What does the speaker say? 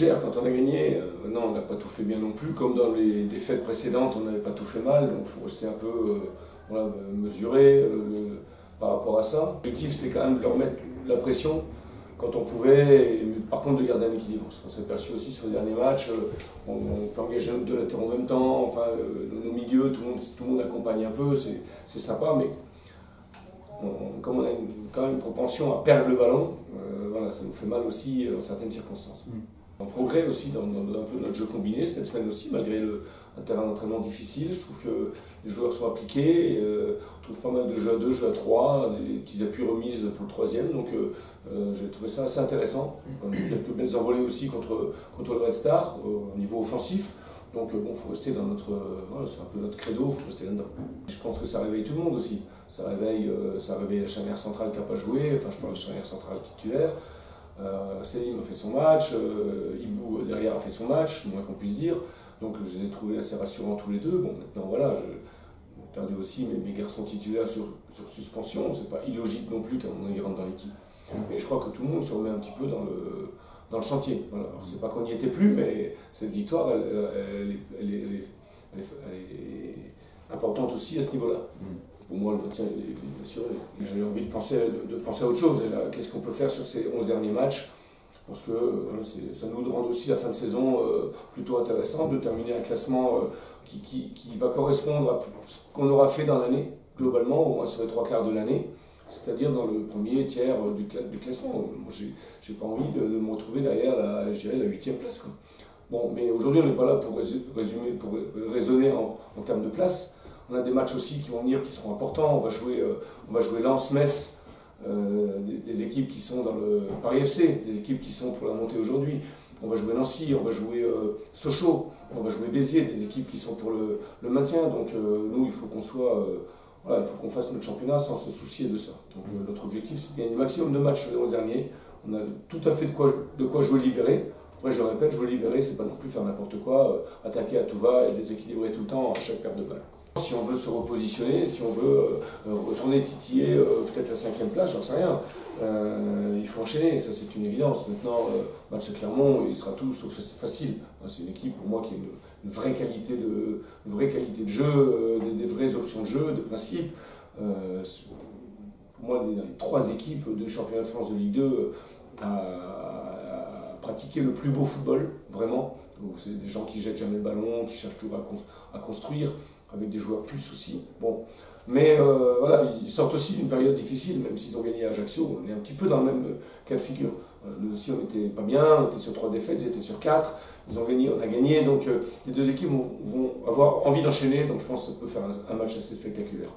gère. Quand on a gagné, non, on n'a pas tout fait bien non plus. Comme dans les défaites précédentes, on n'avait pas tout fait mal. Donc il faut rester un peu voilà, mesuré par rapport à ça. L'objectif, c'était quand même de leur mettre la pression quand on pouvait, mais par contre de garder un équilibre. Parce qu'on s'est aperçu aussi sur les derniers matchs, on peut engager nos deux latéraux en même temps, enfin, nos milieux, tout le monde accompagne un peu, c'est sympa, mais comme on a quand même une propension à perdre le ballon, voilà, ça nous fait mal aussi dans certaines circonstances. On progresse aussi dans un peu notre jeu combiné cette semaine aussi, malgré un terrain d'entraînement difficile. Je trouve que les joueurs sont appliqués, on trouve pas mal de jeux à 2, jeux à 3, des petits appuis remises pour le troisième, donc j'ai trouvé ça assez intéressant. On a eu quelques belles envolées aussi contre le Red Star au niveau offensif. Donc bon, il faut rester dans notre, voilà, c'est un peu notre credo, il faut rester là-dedans. Je pense que ça réveille tout le monde aussi. Ça réveille la charnière centrale qui n'a pas joué, enfin je parle de charnière centrale titulaire. Selim a fait son match, Ibou derrière a fait son match, moins qu'on puisse dire. Donc je les ai trouvés assez rassurants tous les deux. Bon maintenant voilà, j'ai perdu aussi mes garçons titulaires sur suspension. C'est pas illogique non plus qu'à un moment ils rentrent dans l'équipe. Mais je crois que tout le monde se remet un petit peu dans le chantier. Voilà. C'est pas qu'on n'y était plus, mais cette victoire, elle est importante aussi à ce niveau-là. Pour moi, le maintien est assuré. J'ai envie de penser à autre chose. Qu'est-ce qu'on peut faire sur ces 11 derniers matchs? Parce que ça nous rend aussi la fin de saison plutôt intéressante, de terminer un classement qui va correspondre à ce qu'on aura fait dans l'année, globalement, au moins sur les 3/4 de l'année. C'est-à-dire dans le premier tiers du classement. Moi, j'ai pas envie de me retrouver derrière la 8e place, quoi. Bon, mais aujourd'hui, on n'est pas là pour raisonner en termes de place. On a des matchs aussi qui vont venir, qui seront importants. On va jouer Lens-Metz, des équipes qui sont dans le Paris FC, des équipes qui sont pour la montée aujourd'hui. On va jouer Nancy, on va jouer Sochaux, on va jouer Béziers, des équipes qui sont pour le maintien. Donc nous, il faut qu'on soit... voilà, il faut qu'on fasse notre championnat sans se soucier de ça. Donc notre objectif, c'est de gagner le maximum de matchs sur les 11 derniers. On a tout à fait de quoi jouer libéré. Après, je le répète, jouer libéré, c'est pas non plus faire n'importe quoi, attaquer à tout va et déséquilibrer tout le temps à chaque perte de balle. Si on veut se repositionner, si on veut retourner titiller peut-être la 5e place, j'en sais rien, il faut enchaîner, ça c'est une évidence. Maintenant, match à Clermont, il sera tout sauf facile. C'est une équipe pour moi qui a une vraie qualité de jeu, des vraies options de jeu, de principe. Pour moi, les 3 équipes du championnat de France de Ligue 2 à pratiquer le plus beau football, vraiment. C'est des gens qui jettent jamais le ballon, qui cherchent toujours à construire, avec des joueurs plus aussi. Bon. Mais voilà, ils sortent aussi d'une période difficile, même s'ils ont gagné à Ajaccio, on est un petit peu dans le même cas de figure. Nous aussi, on n'était pas bien, on était sur 3 défaites, ils étaient sur 4, ils ont gagné, on a gagné, donc les deux équipes vont avoir envie d'enchaîner, donc je pense que ça peut faire un match assez spectaculaire.